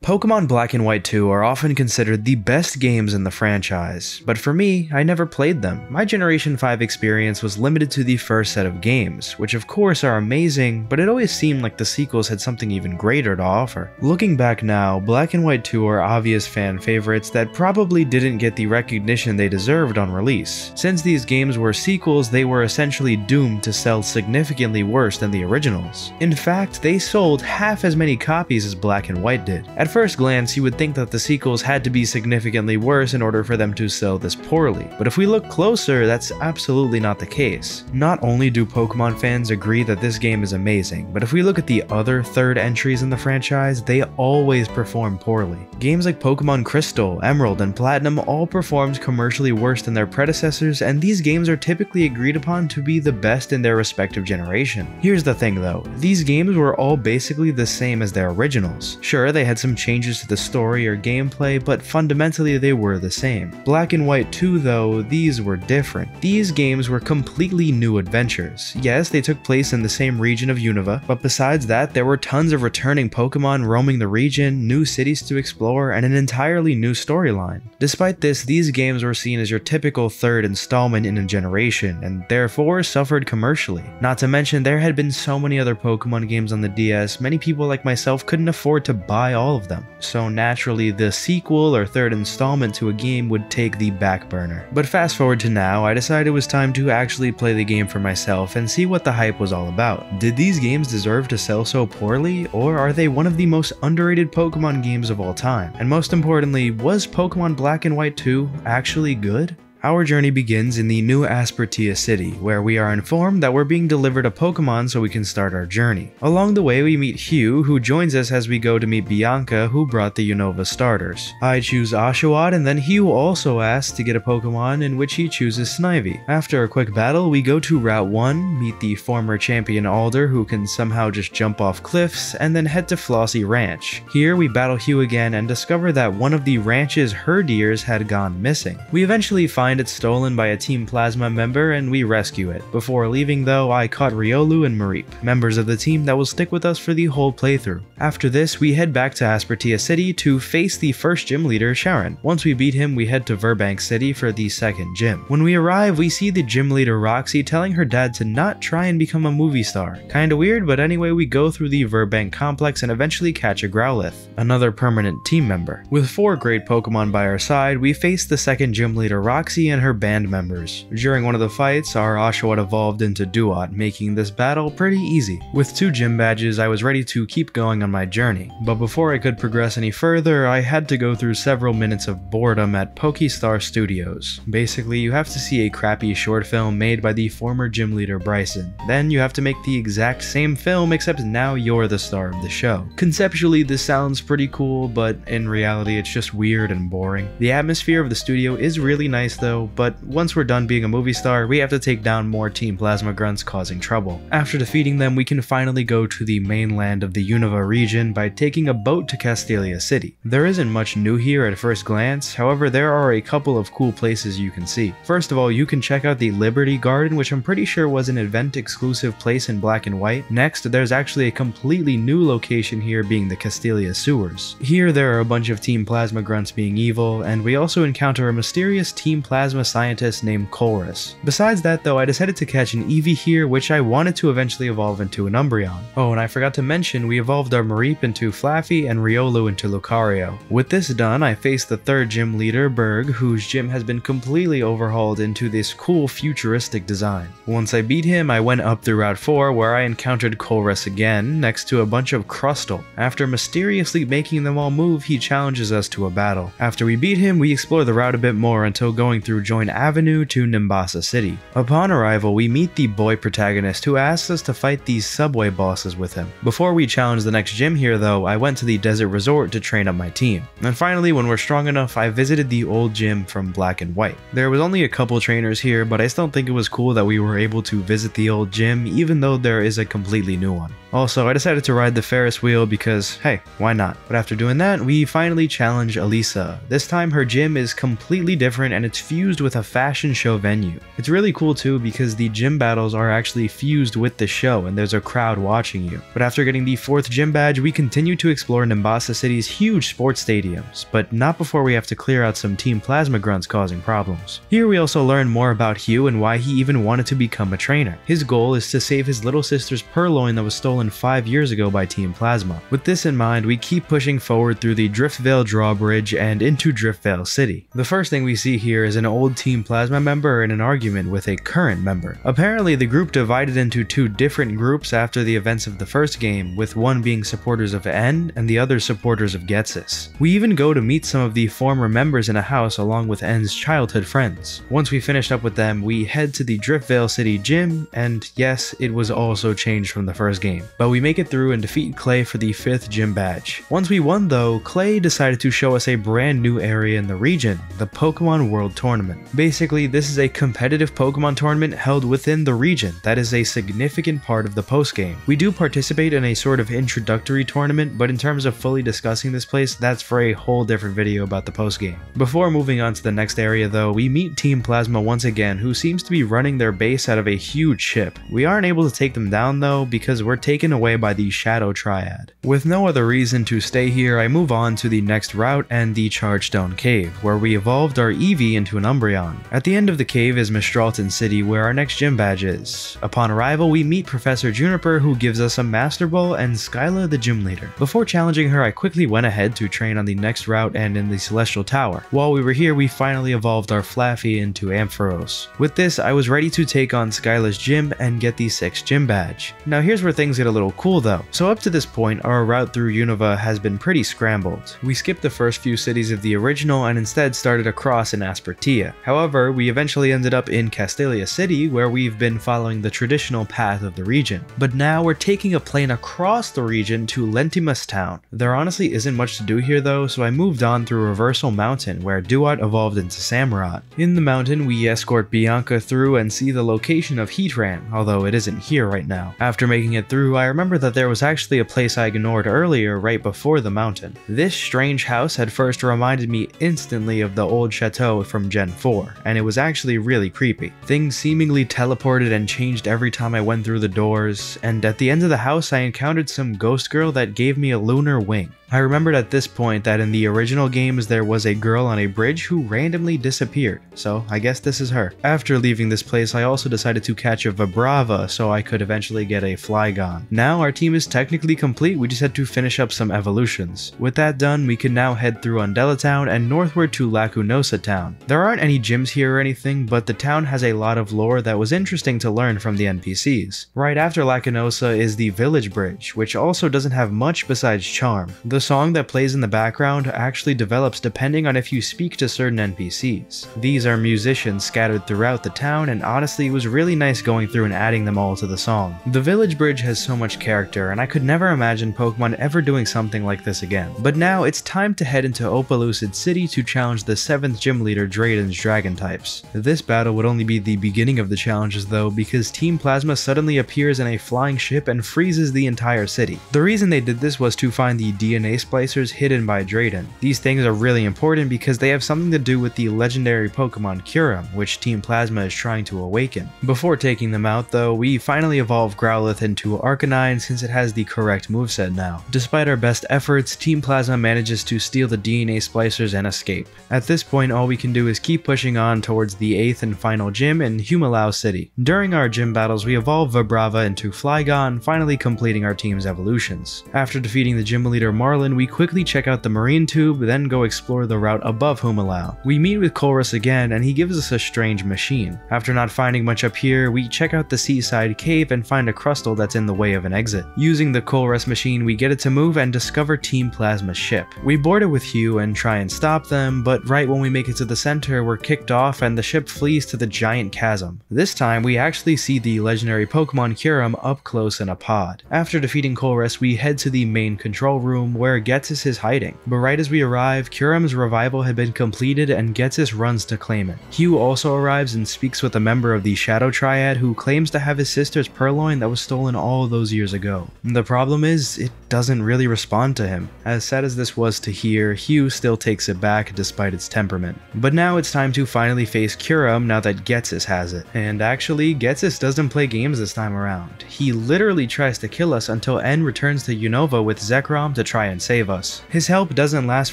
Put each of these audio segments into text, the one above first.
Pokemon Black and White 2 are often considered the best games in the franchise, but for me, I never played them. My Generation 5 experience was limited to the first set of games, which of course are amazing, but it always seemed like the sequels had something even greater to offer. Looking back now, Black and White 2 are obvious fan favorites that probably didn't get the recognition they deserved on release. Since these games were sequels, they were essentially doomed to sell significantly worse than the originals. In fact, they sold half as many copies as Black and White did. At first glance, you would think that the sequels had to be significantly worse in order for them to sell this poorly, but if we look closer, that's absolutely not the case. Not only do Pokemon fans agree that this game is amazing, but if we look at the other third entries in the franchise, they always perform poorly. Games like Pokemon Crystal, Emerald, and Platinum all performed commercially worse than their predecessors, and these games are typically agreed upon to be the best in their respective generation. Here's the thing though, these games were all basically the same as their originals. Sure, they had some changes to the story or gameplay, but fundamentally they were the same. Black and White 2 though, these were different. These games were completely new adventures. Yes, they took place in the same region of Unova, but besides that, there were tons of returning Pokemon roaming the region, new cities to explore, and an entirely new storyline. Despite this, these games were seen as your typical third installment in a generation, and therefore suffered commercially. Not to mention, there had been so many other Pokemon games on the DS, many people like myself couldn't afford to buy all of them. So naturally, the sequel or third installment to a game would take the back burner. But fast forward to now, I decided it was time to actually play the game for myself and see what the hype was all about. Did these games deserve to sell so poorly, or are they one of the most underrated Pokemon games of all time? And most importantly, was Pokemon Black and White 2 actually good? Our journey begins in the new Aspertia City, where we are informed that we're being delivered a Pokemon so we can start our journey. Along the way, we meet Hugh, who joins us as we go to meet Bianca, who brought the Unova starters. I choose Oshawott, and then Hugh also asks to get a Pokemon, in which he chooses Snivy. After a quick battle, we go to Route 1, meet the former champion Alder, who can somehow just jump off cliffs, and then head to Flossy Ranch. Here, we battle Hugh again and discover that one of the ranch's herd deers had gone missing. We eventually find it stolen by a Team Plasma member and we rescue it. Before leaving though, I caught Riolu and Mareep, members of the team that will stick with us for the whole playthrough. After this, we head back to Aspertia City to face the first gym leader, Sharon. Once we beat him, we head to Verbank City for the second gym. When we arrive, we see the gym leader Roxy telling her dad to not try and become a movie star. Kinda weird, but anyway, we go through the Verbank complex and eventually catch a Growlithe, another permanent team member. With 4 great Pokemon by our side, we face the second gym leader Roxy and her band members. During one of the fights, our Oshawott evolved into Duat, making this battle pretty easy. With 2 gym badges, I was ready to keep going on my journey, but before I could progress any further, I had to go through several minutes of boredom at Pokestar Studios. Basically, you have to see a crappy short film made by the former gym leader Bryson. Then you have to make the exact same film, except now you're the star of the show. Conceptually, this sounds pretty cool, but in reality, it's just weird and boring. The atmosphere of the studio is really nice though, but once we're done being a movie star, we have to take down more Team Plasma grunts causing trouble. After defeating them, we can finally go to the mainland of the Unova region by taking a boat to Castelia City. There isn't much new here at first glance, however there are a couple of cool places you can see. First of all, you can check out the Liberty Garden, which I'm pretty sure was an event exclusive place in Black and White. Next, there's actually a completely new location here, being the Castelia Sewers. Here there are a bunch of Team Plasma grunts being evil, and we also encounter a mysterious Team Plasma scientist named Colress. Besides that though, I decided to catch an Eevee here, which I wanted to eventually evolve into an Umbreon. Oh, and I forgot to mention, we evolved our Mareep into Flaffy and Riolu into Lucario. With this done, I faced the third gym leader, Berg, whose gym has been completely overhauled into this cool futuristic design. Once I beat him, I went up through Route 4 where I encountered Colress again, next to a bunch of Crustle. After mysteriously making them all move, he challenges us to a battle. After we beat him, we explore the route a bit more until going through Joint Avenue to Nimbasa City. Upon arrival, we meet the boy protagonist who asks us to fight these subway bosses with him. Before we challenge the next gym here though, I went to the desert resort to train up my team. And finally, when we're strong enough, I visited the old gym from Black and White. There was only a couple trainers here, but I still think it was cool that we were able to visit the old gym even though there is a completely new one. Also, I decided to ride the Ferris wheel because, hey, why not? But after doing that, we finally challenge Elisa. This time her gym is completely different and it's fused with a fashion show venue. It's really cool too because the gym battles are actually fused with the show and there's a crowd watching you. But after getting the 4th gym badge, we continue to explore Nimbasa City's huge sports stadiums, but not before we have to clear out some Team Plasma grunts causing problems. Here we also learn more about Hugh and why he even wanted to become a trainer. His goal is to save his little sister's purloin that was stolen 5 years ago by Team Plasma. With this in mind, we keep pushing forward through the Driftvale drawbridge and into Driftvale City. The first thing we see here is an old Team Plasma member in an argument with a current member. Apparently the group divided into 2 different groups after the events of the first game, with one being supporters of N and the other supporters of Getsus. We even go to meet some of the former members in a house along with N's childhood friends. Once we finished up with them, we head to the Driftvale City gym, and yes, it was also changed from the first game. But we make it through and defeat Clay for the 5th gym badge. Once we won though, Clay decided to show us a brand new area in the region, the Pokemon World Tournament. Basically, this is a competitive Pokemon tournament held within the region that is a significant part of the post-game. We do participate in a sort of introductory tournament, but in terms of fully discussing this place, that's for a whole different video about the post-game. Before moving on to the next area though, we meet Team Plasma once again, who seems to be running their base out of a huge ship. We aren't able to take them down though, because we're taken away by the Shadow Triad. With no other reason to stay here, I move on to the next route and the Chargestone Cave, where we evolved our Eevee into an Umbreon. At the end of the cave is Mistralton City, where our next gym badge is. Upon arrival, we meet Professor Juniper, who gives us a Master Ball, and Skyla, the gym leader. Before challenging her, I quickly went ahead to train on the next route and in the Celestial Tower. While we were here, we finally evolved our Flaffy into Ampharos. With this, I was ready to take on Skyla's gym and get the 6th gym badge. Now here's where things get a little cool though. So up to this point, our route through Unova has been pretty scrambled. We skipped the first few cities of the original and instead started across in Aspertia. However, we eventually ended up in Castelia City, where we've been following the traditional path of the region. But now we're taking a plane across the region to Lentimus Town. There honestly isn't much to do here though, so I moved on through Reversal Mountain, where Duat evolved into Samurott. In the mountain, we escort Bianca through and see the location of Heatran, although it isn't here right now. After making it through, I remember that there was actually a place I ignored earlier right before the mountain. This strange house had first reminded me instantly of the old chateau from Gen 4, and it was actually really creepy. Things seemingly teleported and changed every time I went through the doors, and at the end of the house I encountered some ghost girl that gave me a lunar wing. I remembered at this point that in the original games there was a girl on a bridge who randomly disappeared, so I guess this is her. After leaving this place, I also decided to catch a Vibrava so I could eventually get a Flygon. Now our team is technically complete, we just had to finish up some evolutions. With that done, we can now head through Undella Town and northward to Lacunosa Town. There aren't any gyms here or anything, but the town has a lot of lore that was interesting to learn from the NPCs. Right after Lacunosa is the Village Bridge, which also doesn't have much besides charm. The song that plays in the background actually develops depending on if you speak to certain NPCs. These are musicians scattered throughout the town, and honestly it was really nice going through and adding them all to the song. The Village Bridge has so much character, and I could never imagine Pokemon ever doing something like this again. But now it's time to head into Opalucid City to challenge the 7th gym leader Drayden's Dragon types. This battle would only be the beginning of the challenges though, because Team Plasma suddenly appears in a flying ship and freezes the entire city. The reason they did this was to find the DNA splicers hidden by Drayden. These things are really important because they have something to do with the legendary Pokemon Kyurem, which Team Plasma is trying to awaken. Before taking them out though, we finally evolve Growlithe into Arcanine since it has the correct moveset now. Despite our best efforts, Team Plasma manages to steal the DNA splicers and escape. At this point, all we can do is keep pushing on towards the 8th and final gym in Humalao City. During our gym battles, we evolve Vibrava into Flygon, finally completing our team's evolutions. After defeating the gym leader Marlin, we quickly check out the Marine Tube, then go explore the route above Humalao. We meet with Colress again, and he gives us a strange machine. After not finding much up here, we check out the seaside cave and find a crystal that's in the way of an exit. Using the Colress machine, we get it to move and discover Team Plasma's ship. We board it with Hugh and try and stop them, but right when we make it to the center, we're kicked off and the ship flees to the giant chasm. This time, we actually see the legendary Pokemon Kyurem up close in a pod. After defeating Colress, we head to the main control room, where Ghetsis is hiding. But right as we arrive, Kyurem's revival had been completed and Ghetsis runs to claim it. Hugh also arrives and speaks with a member of the Shadow Triad who claims to have his sister's purloin that was stolen all those years ago. The problem is, it doesn't really respond to him. As sad as this was to hear, Hugh still takes it back despite its temperament. But now it's time to finally face Kyurem now that Ghetsis has it. And actually, Ghetsis doesn't play games this time around. He literally tries to kill us until N returns to Unova with Zekrom to try and save us. His help doesn't last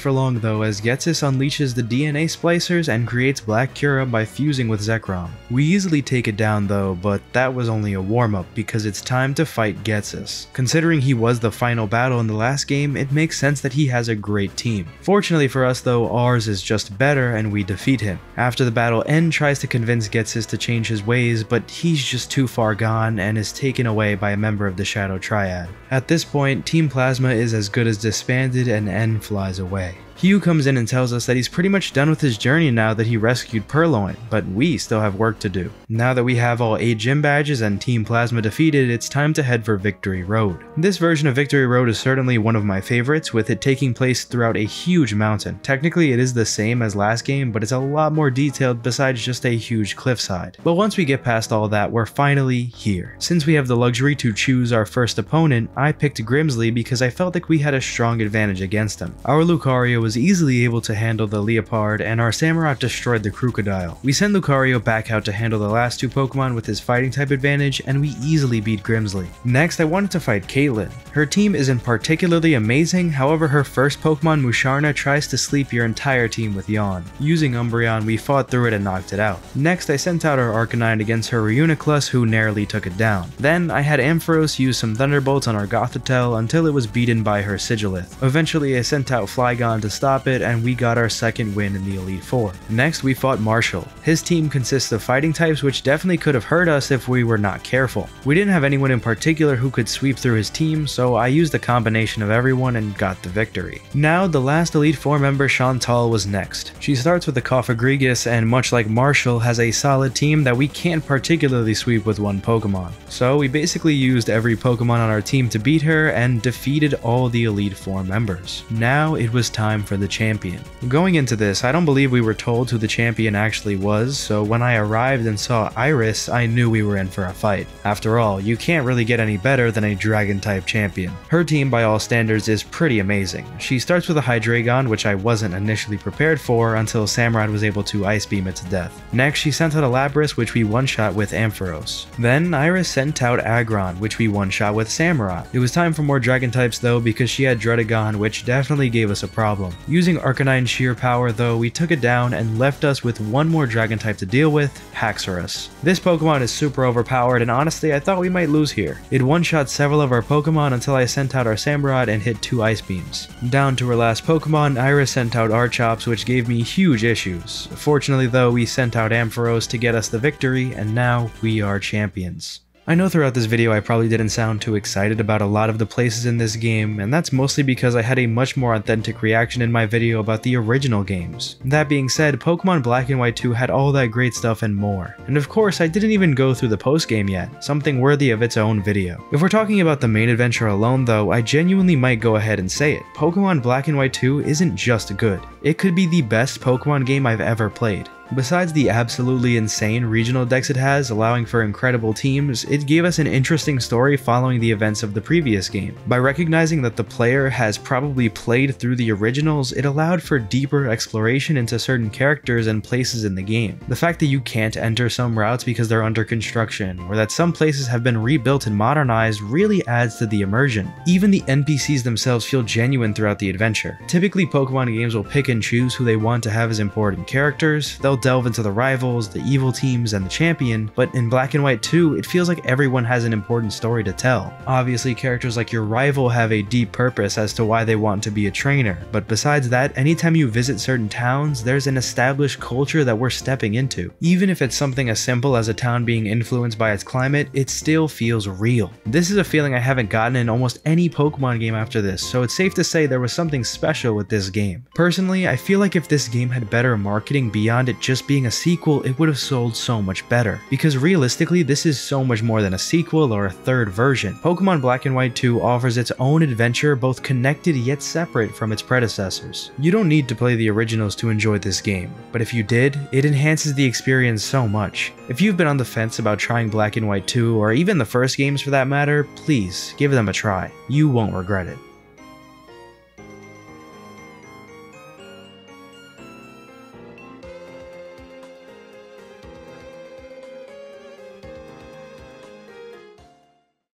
for long though, as Ghetsis unleashes the DNA splicers and creates Black Kyurem by fusing with Zekrom. We easily take it down though, but that was only a warm-up because it's time to fight Ghetsis. Considering he was the final battle in the last game, it makes sense that he has a great team. Fortunately for us though, ours is just better and we defeat him. After the battle, N tries to convince Ghetsis to change his ways, but he's just too far gone and is taken away by a member of the Shadow Triad. At this point, Team Plasma is as good as disbanded and N flies away. Hugh comes in and tells us that he's pretty much done with his journey now that he rescued Purloin, but we still have work to do. Now that we have all 8 gym badges and Team Plasma defeated, it's time to head for Victory Road. This version of Victory Road is certainly one of my favorites, with it taking place throughout a huge mountain. Technically it is the same as last game, but it's a lot more detailed besides just a huge cliffside. But once we get past all that, we're finally here. Since we have the luxury to choose our first opponent, I picked Grimsley because I felt like we had a strong advantage against him. Our Lucario was easily able to handle the Leopard, and our Samurott destroyed the Crocodile. We send Lucario back out to handle the last 2 Pokemon with his fighting type advantage, and we easily beat Grimsley. Next, I wanted to fight Caitlyn. Her team isn't particularly amazing, however her first Pokemon Musharna tries to sleep your entire team with Yawn. Using Umbreon, we fought through it and knocked it out. Next, I sent out our Arcanine against her Reuniclus, who narrowly took it down. Then, I had Ampharos use some Thunderbolts on our Gothitelle until it was beaten by her Sigilith. Eventually, I sent out Flygon to stop it, and we got our second win in the Elite Four. Next, we fought Marshall. His team consists of fighting types, which definitely could have hurt us if we were not careful. We didn't have anyone in particular who could sweep through his team, so I used a combination of everyone and got the victory. Now, the last Elite Four member, Chantal, was next. She starts with the Cofagrigus, and much like Marshall, has a solid team that we can't particularly sweep with one Pokemon. So we basically used every Pokemon on our team to beat her and defeated all the Elite Four members. Now it was time for the champion. Going into this, I don't believe we were told who the champion actually was, so when I arrived and saw Iris, I knew we were in for a fight. After all, you can't really get any better than a Dragon-type champion. Her team, by all standards, is pretty amazing. She starts with a Hydreigon, which I wasn't initially prepared for until Samurott was able to Ice Beam it to death. Next, she sent out a Lapras, which we one-shot with Ampharos. Then, Iris sent out Aggron, which we one-shot with Samurott. It was time for more Dragon types though, because she had Druddigon, which definitely gave us a problem. Using Arcanine Sheer Power though, we took it down and left us with one more Dragon type to deal with, Haxorus. This Pokemon is super overpowered, and honestly I thought we might lose here. It one-shot several of our Pokemon until I sent out our Samurott and hit 2 Ice Beams. Down to her last Pokemon, Iris sent out Archops, which gave me huge issues. Fortunately though, we sent out Ampharos to get us the victory, and now we are champions. I know throughout this video I probably didn't sound too excited about a lot of the places in this game, and that's mostly because I had a much more authentic reaction in my video about the original games. That being said, Pokemon Black and White 2 had all that great stuff and more. And of course, I didn't even go through the post-game yet, something worthy of its own video. If we're talking about the main adventure alone though, I genuinely might go ahead and say it. Pokemon Black and White 2 isn't just good. It could be the best Pokemon game I've ever played. Besides the absolutely insane regional decks it has, allowing for incredible teams, it gave us an interesting story following the events of the previous game. By recognizing that the player has probably played through the originals, it allowed for deeper exploration into certain characters and places in the game. The fact that you can't enter some routes because they're under construction, or that some places have been rebuilt and modernized really adds to the immersion. Even the NPCs themselves feel genuine throughout the adventure. Typically, Pokemon games will pick and choose who they want to have as important characters, they'll delve into the rivals, the evil teams, and the champion, but in Black and White 2, it feels like everyone has an important story to tell. Obviously, characters like your rival have a deep purpose as to why they want to be a trainer, but besides that, anytime you visit certain towns, there's an established culture that we're stepping into. Even if it's something as simple as a town being influenced by its climate, it still feels real. This is a feeling I haven't gotten in almost any Pokemon game after this, so it's safe to say there was something special with this game. Personally, I feel like if this game had better marketing beyond it just being a sequel, it would have sold so much better. Because realistically, this is so much more than a sequel or a third version. Pokemon Black and White 2 offers its own adventure, both connected yet separate from its predecessors. You don't need to play the originals to enjoy this game, but if you did, it enhances the experience so much. If you've been on the fence about trying Black and White 2, or even the first games for that matter, please give them a try. You won't regret it.